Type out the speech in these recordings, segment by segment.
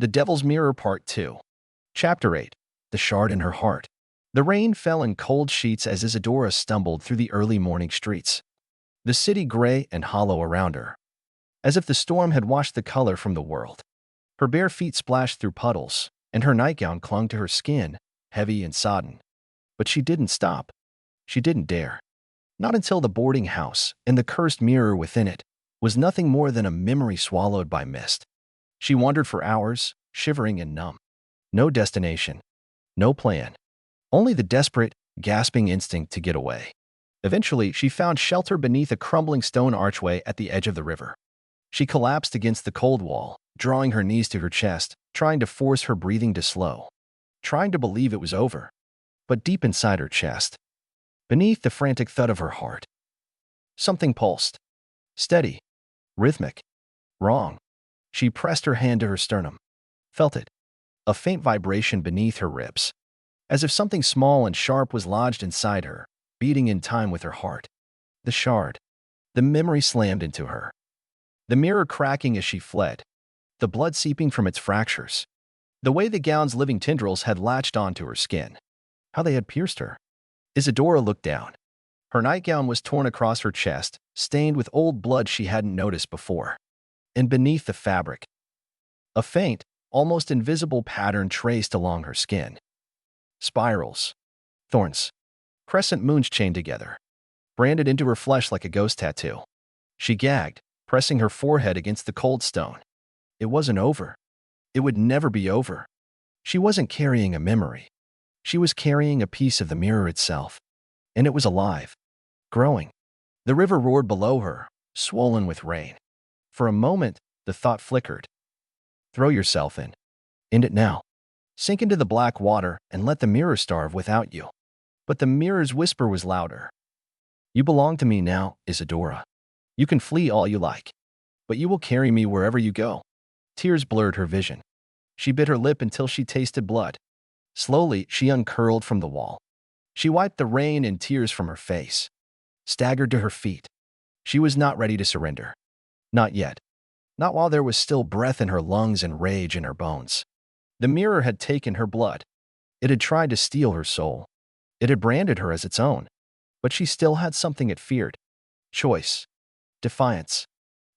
The Devil's Mirror Part 2. Chapter 8. The Shard in Her Heart. The rain fell in cold sheets as Isadora stumbled through the early morning streets. The city gray and hollow around her, as if the storm had washed the color from the world. Her bare feet splashed through puddles, and her nightgown clung to her skin, heavy and sodden. But she didn't stop. She didn't dare. Not until the boarding house and the cursed mirror within it was nothing more than a memory swallowed by mist. She wandered for hours, shivering and numb. No destination, no plan, only the desperate, gasping instinct to get away. Eventually, she found shelter beneath a crumbling stone archway at the edge of the river. She collapsed against the cold wall, drawing her knees to her chest, trying to force her breathing to slow, trying to believe it was over. But deep inside her chest, beneath the frantic thud of her heart, something pulsed. Steady, rhythmic, wrong. She pressed her hand to her sternum, felt it, a faint vibration beneath her ribs, as if something small and sharp was lodged inside her, beating in time with her heart. The shard. The memory slammed into her. The mirror cracking as she fled, the blood seeping from its fractures. The way the gown's living tendrils had latched onto her skin. How they had pierced her. Isadora looked down. Her nightgown was torn across her chest, stained with old blood she hadn't noticed before. And beneath the fabric, a faint, almost invisible pattern traced along her skin. Spirals, thorns, crescent moons chained together, branded into her flesh like a ghost tattoo. She gagged, pressing her forehead against the cold stone. It wasn't over. It would never be over. She wasn't carrying a memory. She was carrying a piece of the mirror itself. And it was alive, growing. The river roared below her, swollen with rain. For a moment, the thought flickered. Throw yourself in. End it now. Sink into the black water and let the mirror starve without you. But the mirror's whisper was louder. You belong to me now, Isadora. You can flee all you like, but you will carry me wherever you go. Tears blurred her vision. She bit her lip until she tasted blood. Slowly, she uncurled from the wall. She wiped the rain and tears from her face, staggered to her feet. She was not ready to surrender. Not yet. Not while there was still breath in her lungs and rage in her bones. The mirror had taken her blood. It had tried to steal her soul. It had branded her as its own. But she still had something it feared. Choice. Defiance.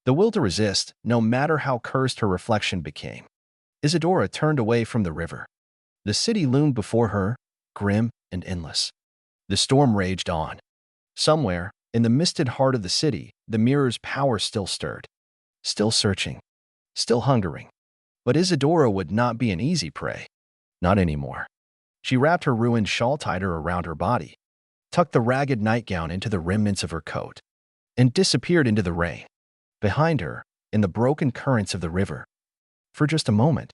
The will to resist, no matter how cursed her reflection became. Isadora turned away from the river. The city loomed before her, grim and endless. The storm raged on. Somewhere, in the misted heart of the city, the mirror's power still stirred. Still searching. Still hungering. But Isadora would not be an easy prey. Not anymore. She wrapped her ruined shawl tighter around her body, tucked the ragged nightgown into the remnants of her coat, and disappeared into the rain. Behind her, in the broken currents of the river, for just a moment,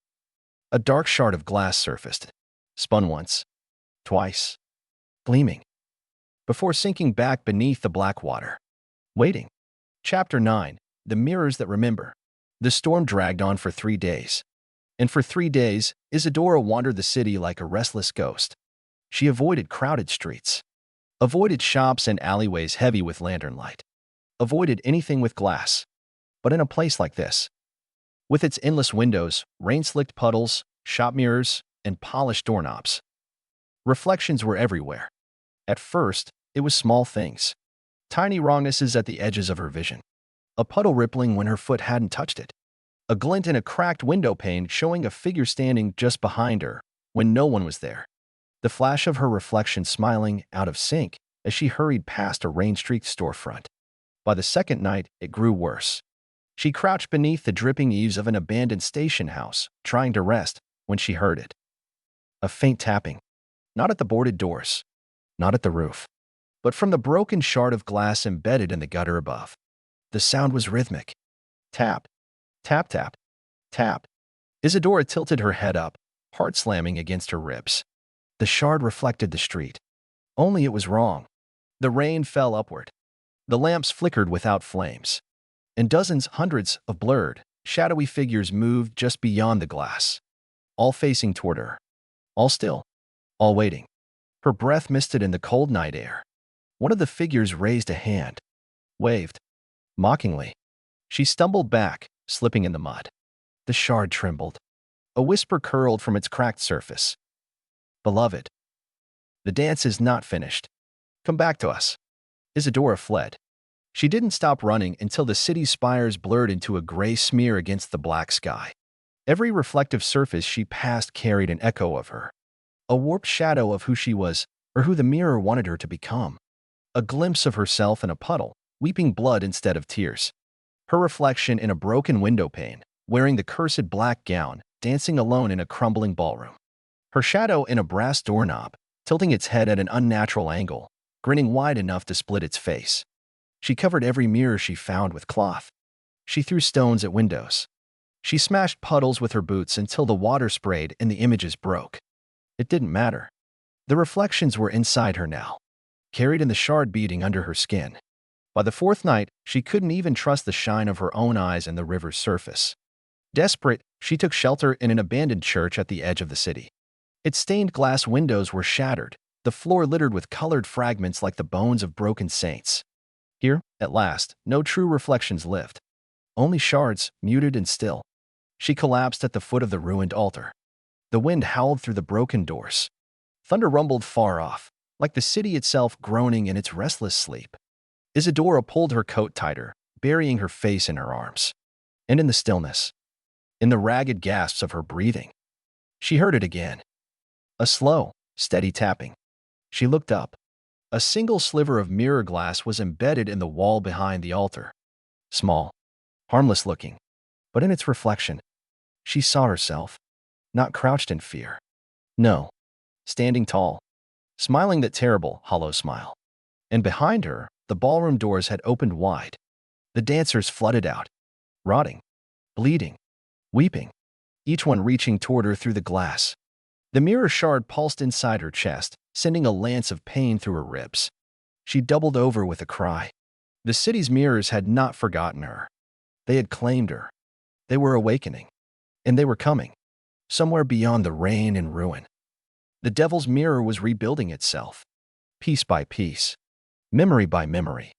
a dark shard of glass surfaced, spun once, twice, gleaming, before sinking back beneath the black water. Waiting. Chapter 9. The Mirrors That Remember. The storm dragged on for 3 days. And for 3 days, Isadora wandered the city like a restless ghost. She avoided crowded streets, avoided shops and alleyways heavy with lantern light, avoided anything with glass. But in a place like this, with its endless windows, rain-slicked puddles, shop mirrors, and polished doorknobs, reflections were everywhere. At first, it was small things, tiny wrongnesses at the edges of her vision. A puddle rippling when her foot hadn't touched it. A glint in a cracked window pane showing a figure standing just behind her when no one was there. The flash of her reflection smiling out of sync as she hurried past a rain-streaked storefront. By the second night, it grew worse. She crouched beneath the dripping eaves of an abandoned station house, trying to rest, when she heard it. A faint tapping. Not at the boarded doors. Not at the roof. But from the broken shard of glass embedded in the gutter above. The sound was rhythmic. Tap. Tap, tap. Tap. Isadora tilted her head up, heart slamming against her ribs. The shard reflected the street. Only it was wrong. The rain fell upward. The lamps flickered without flames. And dozens, hundreds of blurred, shadowy figures moved just beyond the glass. All facing toward her. All still. All waiting. Her breath misted in the cold night air. One of the figures raised a hand. Waved. Mockingly. She stumbled back, slipping in the mud. The shard trembled. A whisper curled from its cracked surface. "Beloved, the dance is not finished. Come back to us." Isadora fled. She didn't stop running until the city's spires blurred into a gray smear against the black sky. Every reflective surface she passed carried an echo of her, a warped shadow of who she was or who the mirror wanted her to become. A glimpse of herself in a puddle, weeping blood instead of tears. Her reflection in a broken window pane, wearing the cursed black gown, dancing alone in a crumbling ballroom. Her shadow in a brass doorknob, tilting its head at an unnatural angle, grinning wide enough to split its face. She covered every mirror she found with cloth. She threw stones at windows. She smashed puddles with her boots until the water sprayed and the images broke. It didn't matter. The reflections were inside her now, carried in the shard beating under her skin. By the fourth night, she couldn't even trust the shine of her own eyes and the river's surface. Desperate, she took shelter in an abandoned church at the edge of the city. Its stained glass windows were shattered, the floor littered with colored fragments like the bones of broken saints. Here, at last, no true reflections lived. Only shards, muted and still. She collapsed at the foot of the ruined altar. The wind howled through the broken doors. Thunder rumbled far off, like the city itself groaning in its restless sleep. Isadora pulled her coat tighter, burying her face in her arms. And in the stillness, in the ragged gasps of her breathing, she heard it again. A slow, steady tapping. She looked up. A single sliver of mirror glass was embedded in the wall behind the altar. Small, harmless looking, but in its reflection, she saw herself, not crouched in fear. No, standing tall, smiling that terrible, hollow smile. And behind her, the ballroom doors had opened wide. The dancers flooded out, rotting, bleeding, weeping, each one reaching toward her through the glass. The mirror shard pulsed inside her chest, sending a lance of pain through her ribs. She doubled over with a cry. The city's mirrors had not forgotten her. They had claimed her. They were awakening. And they were coming. Somewhere beyond the rain and ruin. The devil's mirror was rebuilding itself. Piece by piece. Memory by memory.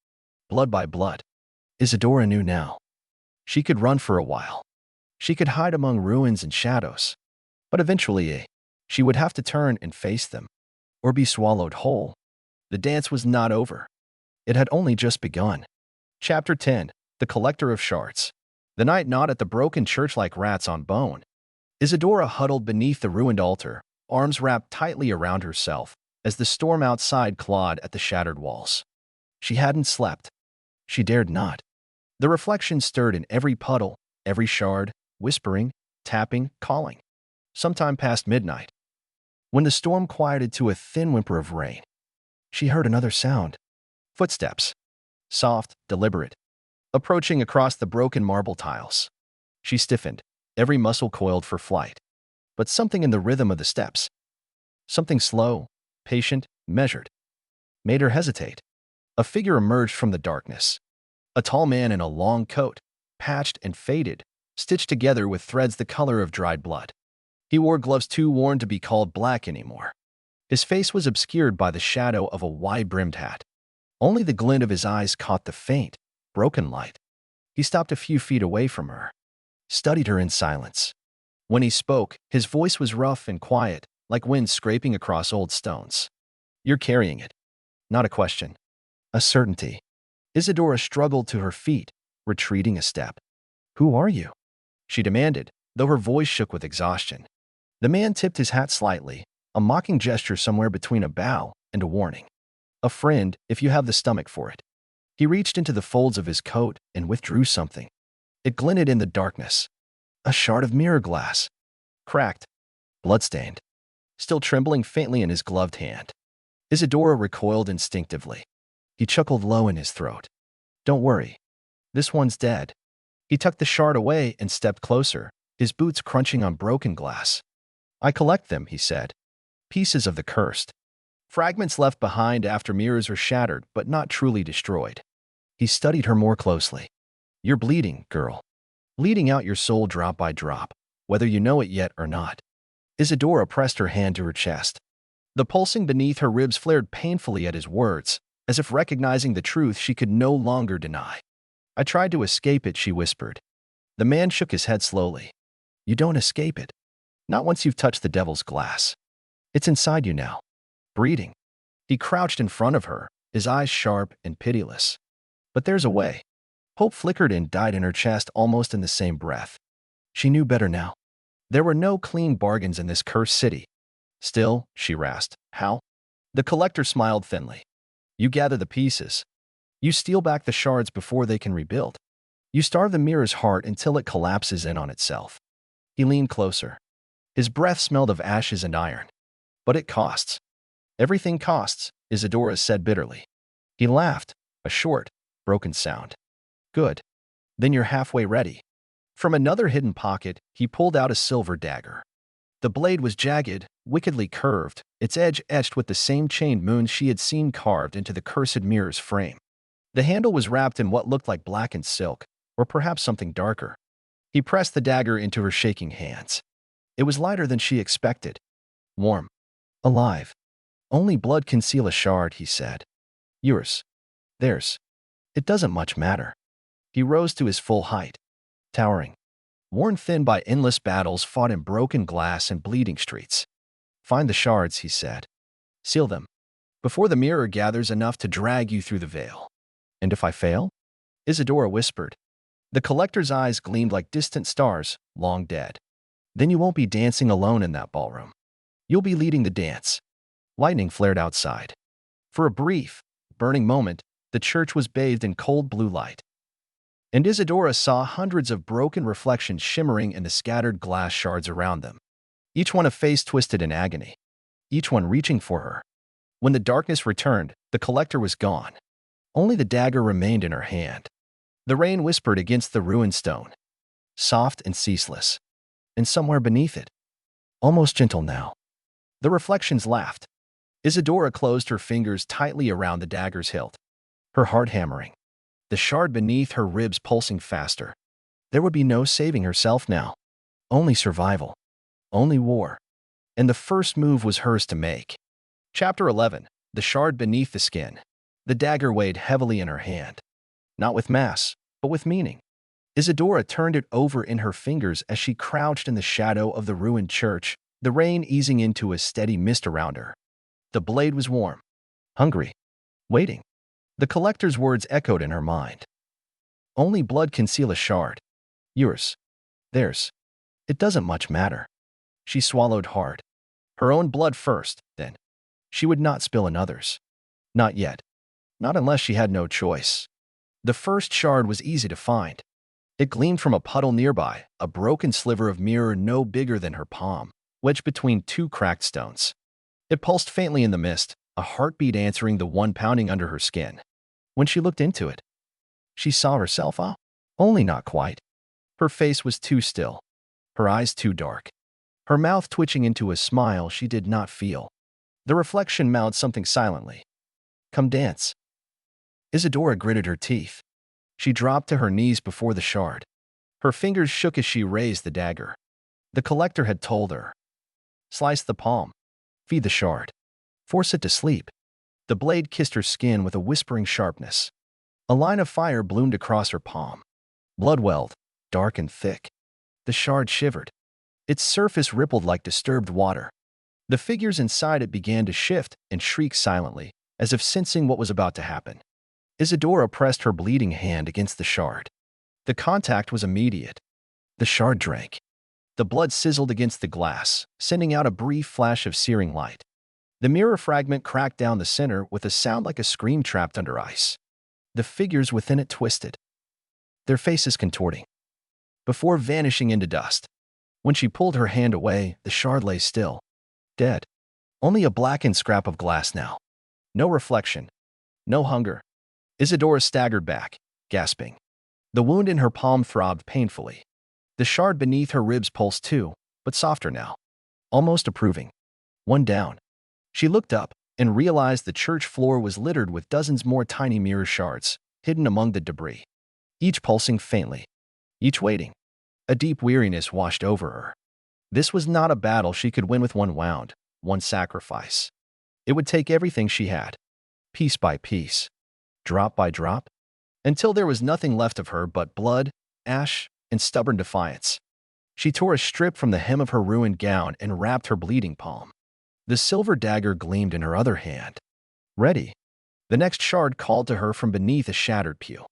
Blood by blood. Isadora knew now. She could run for a while. She could hide among ruins and shadows. But eventually, she would have to turn and face them, or be swallowed whole. The dance was not over. It had only just begun. Chapter 10. The Collector of Shards. The night gnawed at the broken church like rats on bone. Isadora huddled beneath the ruined altar, arms wrapped tightly around herself, as the storm outside clawed at the shattered walls. She hadn't slept. She dared not. The reflection stirred in every puddle, every shard, whispering, tapping, calling. Sometime past midnight, when the storm quieted to a thin whimper of rain, she heard another sound. Footsteps. Soft, deliberate. Approaching across the broken marble tiles. She stiffened, every muscle coiled for flight. But something in the rhythm of the steps, something slow, patient, measured, made her hesitate. A figure emerged from the darkness. A tall man in a long coat, patched and faded, stitched together with threads the color of dried blood. He wore gloves too worn to be called black anymore. His face was obscured by the shadow of a wide-brimmed hat. Only the glint of his eyes caught the faint, broken light. He stopped a few feet away from her, studied her in silence. When he spoke, his voice was rough and quiet, like wind scraping across old stones. "You're carrying it." Not a question. A certainty. Isadora struggled to her feet, retreating a step. "Who are you?" she demanded, though her voice shook with exhaustion. The man tipped his hat slightly, a mocking gesture somewhere between a bow and a warning. "A friend, if you have the stomach for it." He reached into the folds of his coat and withdrew something. It glinted in the darkness. A shard of mirror glass. Cracked. Bloodstained. Still trembling faintly in his gloved hand. Isadora recoiled instinctively. He chuckled low in his throat. "Don't worry. This one's dead." He tucked the shard away and stepped closer, his boots crunching on broken glass. "I collect them," he said. "Pieces of the cursed. Fragments left behind after mirrors are shattered but not truly destroyed." He studied her more closely. "You're bleeding, girl. Bleeding out your soul drop by drop, whether you know it yet or not." Isadora pressed her hand to her chest. The pulsing beneath her ribs flared painfully at his words, as if recognizing the truth she could no longer deny. "I tried to escape it," she whispered. The man shook his head slowly. "You don't escape it. Not once you've touched the devil's glass. It's inside you now, breathing. He crouched in front of her, his eyes sharp and pitiless. But there's a way. Hope flickered and died in her chest almost in the same breath. She knew better now. There were no clean bargains in this cursed city. Still, she rasped, how? The collector smiled thinly. You gather the pieces. You steal back the shards before they can rebuild. You starve the mirror's heart until it collapses in on itself. He leaned closer. His breath smelled of ashes and iron. But it costs. Everything costs, Isadora said bitterly. He laughed, a short, broken sound. Good. Then you're halfway ready. From another hidden pocket, he pulled out a silver dagger. The blade was jagged, wickedly curved, its edge etched with the same chained moons she had seen carved into the cursed mirror's frame. The handle was wrapped in what looked like blackened silk, or perhaps something darker. He pressed the dagger into her shaking hands. It was lighter than she expected. Warm. Alive. Only blood can seal a shard, he said. Yours. Theirs. It doesn't much matter. He rose to his full height. Towering. Worn thin by endless battles fought in broken glass and bleeding streets. Find the shards, he said. Seal them. Before the mirror gathers enough to drag you through the veil. And if I fail? Isadora whispered. The collector's eyes gleamed like distant stars, long dead. Then you won't be dancing alone in that ballroom. You'll be leading the dance. Lightning flared outside. For a brief, burning moment, the church was bathed in cold blue light. And Isadora saw hundreds of broken reflections shimmering in the scattered glass shards around them. Each one a face twisted in agony. Each one reaching for her. When the darkness returned, the collector was gone. Only the dagger remained in her hand. The rain whispered against the ruined stone. Soft and ceaseless. And somewhere beneath it, almost gentle now, the reflections laughed. Isadora closed her fingers tightly around the dagger's hilt, her heart hammering, the shard beneath her ribs pulsing faster. There would be no saving herself now. Only survival. Only war. And the first move was hers to make. Chapter 11. The shard beneath the skin. The dagger weighed heavily in her hand. Not with mass, but with meaning. Isadora turned it over in her fingers as she crouched in the shadow of the ruined church, the rain easing into a steady mist around her. The blade was warm. Hungry. Waiting. The collector's words echoed in her mind. Only blood can seal a shard. Yours. Theirs. It doesn't much matter. She swallowed hard. Her own blood first, then. She would not spill another's. Not yet. Not unless she had no choice. The first shard was easy to find. It gleamed from a puddle nearby, a broken sliver of mirror no bigger than her palm, wedged between two cracked stones. It pulsed faintly in the mist, a heartbeat answering the one pounding under her skin. When she looked into it, she saw herself, only not quite. Her face was too still, her eyes too dark, her mouth twitching into a smile she did not feel. The reflection mouthed something silently. Come dance. Isadora gritted her teeth. She dropped to her knees before the shard. Her fingers shook as she raised the dagger. The collector had told her. Slice the palm. Feed the shard. Force it to sleep. The blade kissed her skin with a whispering sharpness. A line of fire bloomed across her palm. Blood welled, dark and thick. The shard shivered. Its surface rippled like disturbed water. The figures inside it began to shift and shriek silently, as if sensing what was about to happen. Isadora pressed her bleeding hand against the shard. The contact was immediate. The shard drank. The blood sizzled against the glass, sending out a brief flash of searing light. The mirror fragment cracked down the center with a sound like a scream trapped under ice. The figures within it twisted, their faces contorting, before vanishing into dust. When she pulled her hand away, the shard lay still, dead. Only a blackened scrap of glass now. No reflection. No hunger. Isadora staggered back, gasping. The wound in her palm throbbed painfully. The shard beneath her ribs pulsed too, but softer now. Almost approving. One down. She looked up and realized the church floor was littered with dozens more tiny mirror shards, hidden among the debris. Each pulsing faintly. Each waiting. A deep weariness washed over her. This was not a battle she could win with one wound, one sacrifice. It would take everything she had, piece by piece, drop by drop, until there was nothing left of her but blood, ash, and stubborn defiance. She tore a strip from the hem of her ruined gown and wrapped her bleeding palm. The silver dagger gleamed in her other hand. Ready. The next shard called to her from beneath a shattered pew.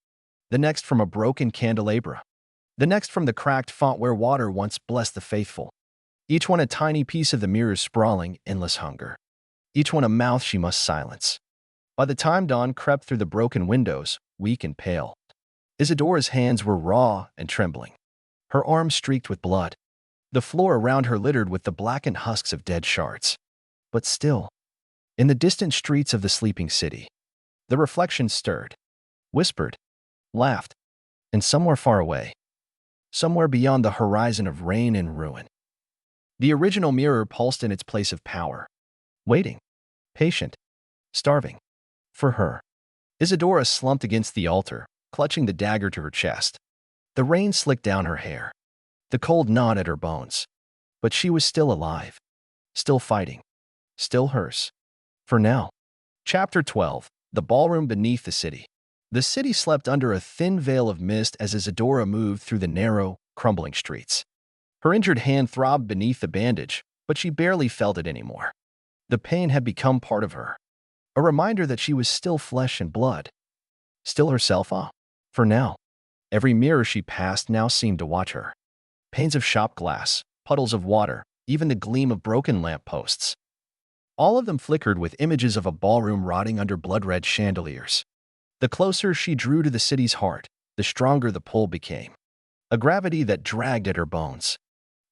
The next from a broken candelabra. The next from the cracked font where water once blessed the faithful. Each one a tiny piece of the mirror's sprawling, endless hunger. Each one a mouth she must silence. By the time dawn crept through the broken windows, weak and pale, Isadora's hands were raw and trembling. Her arms streaked with blood. The floor around her littered with the blackened husks of dead shards. But still, in the distant streets of the sleeping city, the reflection stirred, whispered, laughed, and somewhere far away, somewhere beyond the horizon of rain and ruin, the original mirror pulsed in its place of power, waiting, patient, starving, for her. Isadora slumped against the altar, clutching the dagger to her chest. The rain slicked down her hair. The cold gnawed at her bones. But she was still alive, still fighting, still hers. For now. Chapter 12. The Ballroom Beneath the City. The city slept under a thin veil of mist as Isadora moved through the narrow, crumbling streets. Her injured hand throbbed beneath the bandage, but she barely felt it anymore. The pain had become part of her, a reminder that she was still flesh and blood, still herself. For now. Every mirror she passed now seemed to watch her. Panes of shop glass, puddles of water, even the gleam of broken lampposts. All of them flickered with images of a ballroom rotting under blood-red chandeliers. The closer she drew to the city's heart, the stronger the pull became. A gravity that dragged at her bones.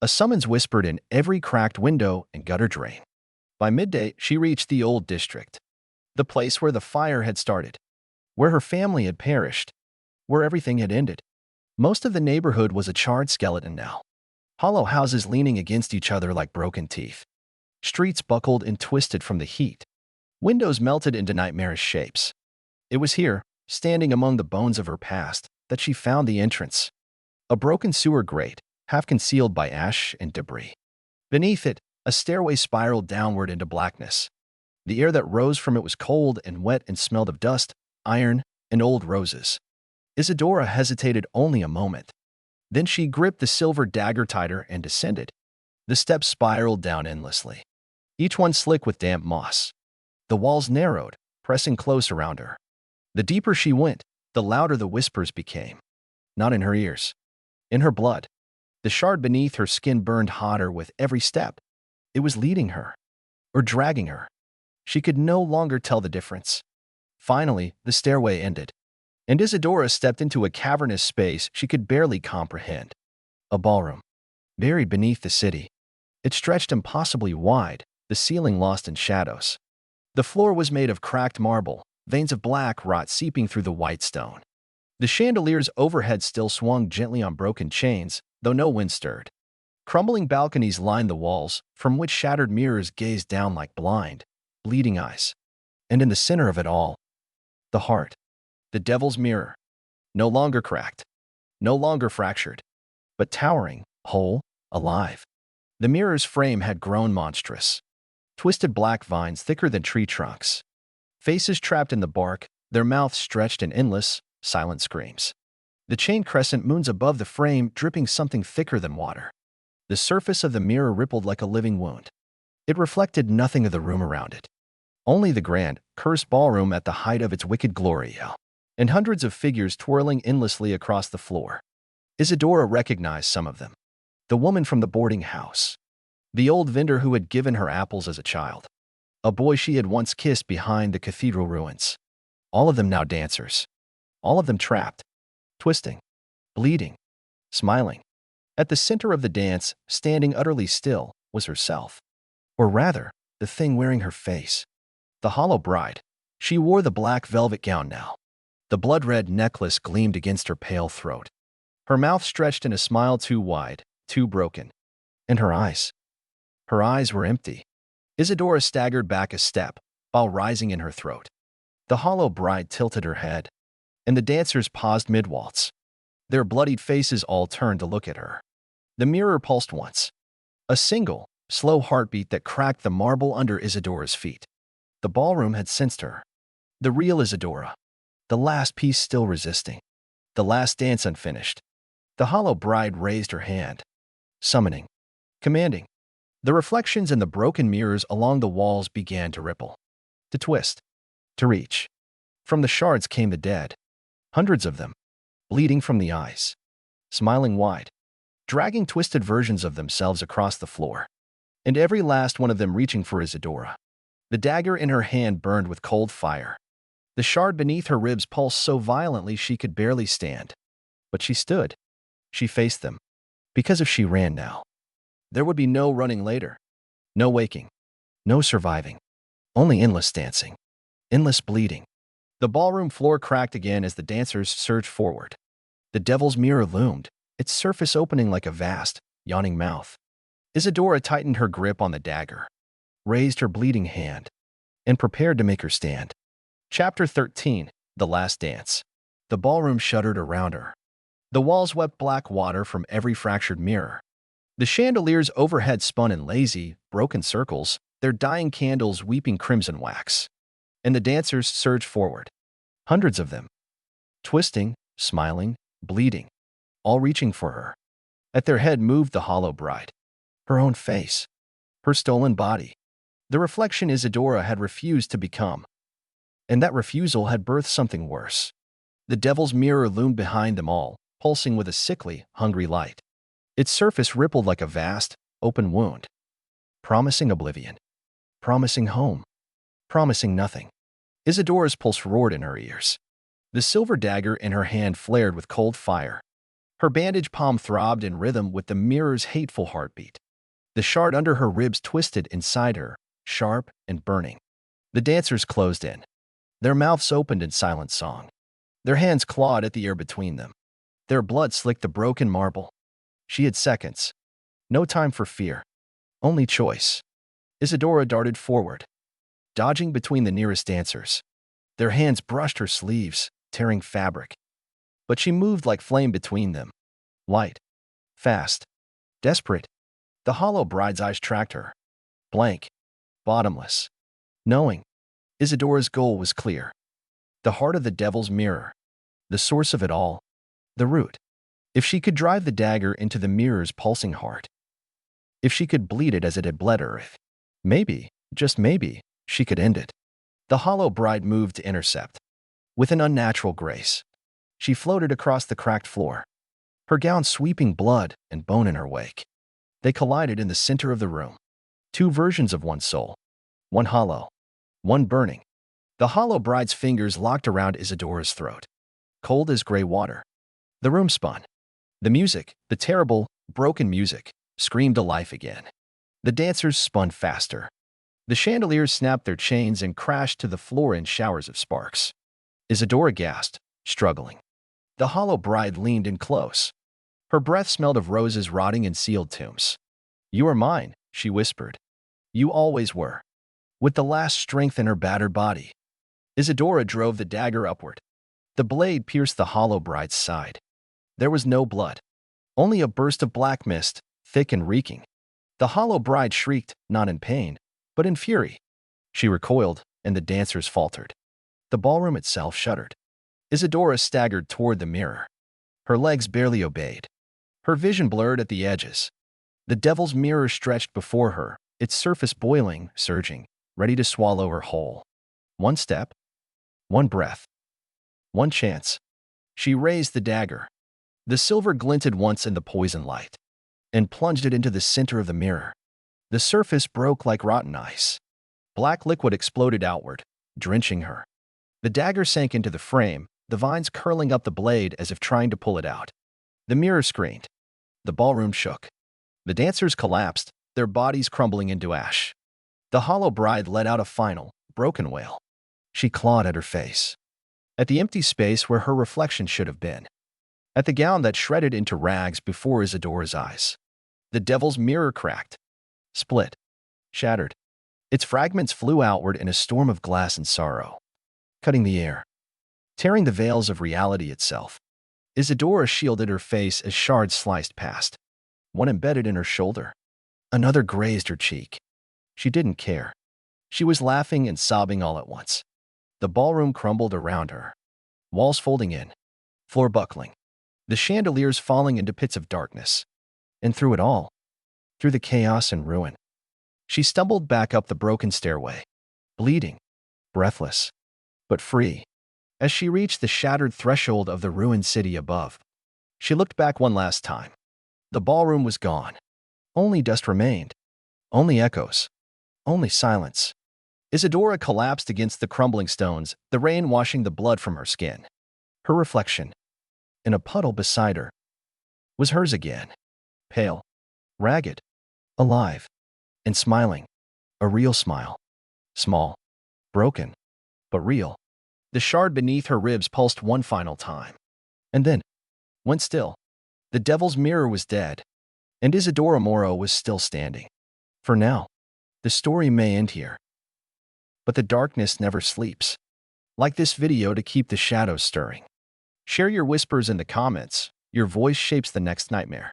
A summons whispered in every cracked window and gutter drain. By midday, she reached the old district, the place where the fire had started, where her family had perished, where everything had ended. Most of the neighborhood was a charred skeleton now. Hollow houses leaning against each other like broken teeth. Streets buckled and twisted from the heat. Windows melted into nightmarish shapes. It was here, standing among the bones of her past, that she found the entrance. A broken sewer grate, half concealed by ash and debris. Beneath it, a stairway spiraled downward into blackness. The air that rose from it was cold and wet and smelled of dust, iron, and old roses. Isadora hesitated only a moment. Then she gripped the silver dagger tighter and descended. The steps spiraled down endlessly, each one slick with damp moss. The walls narrowed, pressing close around her. The deeper she went, the louder the whispers became. Not in her ears, in her blood. The shard beneath her skin burned hotter with every step. It was leading her, or dragging her. She could no longer tell the difference. Finally, the stairway ended, and Isadora stepped into a cavernous space she could barely comprehend. A ballroom, buried beneath the city. It stretched impossibly wide, the ceiling lost in shadows. The floor was made of cracked marble, veins of black rot seeping through the white stone. The chandeliers overhead still swung gently on broken chains, though no wind stirred. Crumbling balconies lined the walls, from which shattered mirrors gazed down like blind, bleeding eyes. And in the center of it all, the heart. The devil's mirror. No longer cracked. No longer fractured. But towering, whole, alive. The mirror's frame had grown monstrous. Twisted black vines thicker than tree trunks. Faces trapped in the bark, their mouths stretched in endless, silent screams. The chain crescent moons above the frame dripping something thicker than water. The surface of the mirror rippled like a living wound. It reflected nothing of the room around it. Only the grand, cursed ballroom at the height of its wicked glory, and hundreds of figures twirling endlessly across the floor. Isadora recognized some of them. The woman from the boarding house. The old vendor who had given her apples as a child. A boy she had once kissed behind the cathedral ruins. All of them now dancers. All of them trapped, twisting, bleeding, smiling. At the center of the dance, standing utterly still, was herself. Or rather, the thing wearing her face. The hollow bride. She wore the black velvet gown now. The blood-red necklace gleamed against her pale throat. Her mouth stretched in a smile too wide, too broken. And her eyes. Her eyes were empty. Isadora staggered back a step, while rising in her throat. The hollow bride tilted her head, and the dancers paused mid-waltz. Their bloodied faces all turned to look at her. The mirror pulsed once. A single, slow heartbeat that cracked the marble under Isadora's feet. The ballroom had sensed her. The real Isadora. The last piece still resisting. The last dance unfinished. The hollow bride raised her hand. summoning, commanding. The reflections in the broken mirrors along the walls began to ripple, to twist, to reach. From the shards came the dead, hundreds of them, bleeding from the eyes, smiling wide, dragging twisted versions of themselves across the floor, and every last one of them reaching for Isadora. The dagger in her hand burned with cold fire. The shard beneath her ribs pulsed so violently she could barely stand. But she stood. She faced them. Because if she ran now, there would be no running later, no waking, no surviving, only endless dancing, endless bleeding. The ballroom floor cracked again as the dancers surged forward. The devil's mirror loomed, its surface opening like a vast, yawning mouth. Isadora tightened her grip on the dagger, raised her bleeding hand, and prepared to make her stand. Chapter 13. The Last Dance. The ballroom shuddered around her. The walls wept black water from every fractured mirror. The chandeliers overhead spun in lazy, broken circles, their dying candles weeping crimson wax. And the dancers surged forward, hundreds of them, twisting, smiling, bleeding, all reaching for her. At their head moved the hollow bride, her own face, her stolen body, the reflection Isadora had refused to become. And that refusal had birthed something worse. The devil's mirror loomed behind them all, pulsing with a sickly, hungry light. Its surface rippled like a vast, open wound, promising oblivion, promising home, promising nothing. Isadora's pulse roared in her ears. The silver dagger in her hand flared with cold fire. Her bandaged palm throbbed in rhythm with the mirror's hateful heartbeat. The shard under her ribs twisted inside her, sharp and burning. The dancers closed in. Their mouths opened in silent song. Their hands clawed at the air between them. Their blood slicked the broken marble. She had seconds. No time for fear. Only choice. Isadora darted forward, dodging between the nearest dancers. Their hands brushed her sleeves, tearing fabric. But she moved like flame between them. Light. Fast. Desperate. The hollow bride's eyes tracked her. Blank. Bottomless. Knowing. Isadora's goal was clear. The heart of the devil's mirror. The source of it all. The root. If she could drive the dagger into the mirror's pulsing heart. If she could bleed it as it had bled Earth. Maybe, just maybe, she could end it. The hollow bride moved to intercept. With an unnatural grace, she floated across the cracked floor, her gown sweeping blood and bone in her wake. They collided in the center of the room. Two versions of one soul. One hollow. One burning. The hollow bride's fingers locked around Isadora's throat, cold as gray water. The room spun. The music, the terrible, broken music, screamed to life again. The dancers spun faster. The chandeliers snapped their chains and crashed to the floor in showers of sparks. Isadora gasped, struggling. The hollow bride leaned in close. Her breath smelled of roses rotting in sealed tombs. "You are mine," she whispered. "You always were." With the last strength in her battered body, Isadora drove the dagger upward. The blade pierced the hollow bride's side. There was no blood, only a burst of black mist, thick and reeking. The hollow bride shrieked, not in pain, but in fury. She recoiled, and the dancers faltered. The ballroom itself shuddered. Isadora staggered toward the mirror. Her legs barely obeyed. Her vision blurred at the edges. The devil's mirror stretched before her, its surface boiling, surging, ready to swallow her whole. One step, one breath, one chance. She raised the dagger. The silver glinted once in the poison light, and plunged it into the center of the mirror. The surface broke like rotten ice. Black liquid exploded outward, drenching her. The dagger sank into the frame, the vines curling up the blade as if trying to pull it out. The mirror screamed. The ballroom shook. The dancers collapsed, their bodies crumbling into ash. The hollow bride let out a final, broken wail. She clawed at her face, at the empty space where her reflection should have been, at the gown that shredded into rags before Isadora's eyes. The devil's mirror cracked, split, shattered. Its fragments flew outward in a storm of glass and sorrow, cutting the air, tearing the veils of reality itself. Isadora shielded her face as shards sliced past. One embedded in her shoulder. Another grazed her cheek. She didn't care. She was laughing and sobbing all at once. The ballroom crumbled around her. Walls folding in. Floor buckling. The chandeliers falling into pits of darkness. And through it all, through the chaos and ruin, she stumbled back up the broken stairway, bleeding, breathless, but free. As she reached the shattered threshold of the ruined city above, she looked back one last time. The ballroom was gone. Only dust remained. Only echoes. Only silence. Isadora collapsed against the crumbling stones, the rain washing the blood from her skin. Her reflection, in a puddle beside her, was hers again. Pale, ragged, alive, and smiling. A real smile. Small, broken, but real. The shard beneath her ribs pulsed one final time. And then went still. The devil's mirror was dead, and Isadora Moreau was still standing. For now, the story may end here. But the darkness never sleeps. Like this video to keep the shadows stirring. Share your whispers in the comments. Your voice shapes the next nightmare.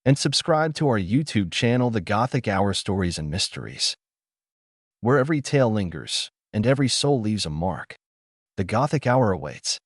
And subscribe to our YouTube channel, The Gothic Hour Stories and Mysteries, where every tale lingers and every soul leaves a mark. The Gothic Hour awaits.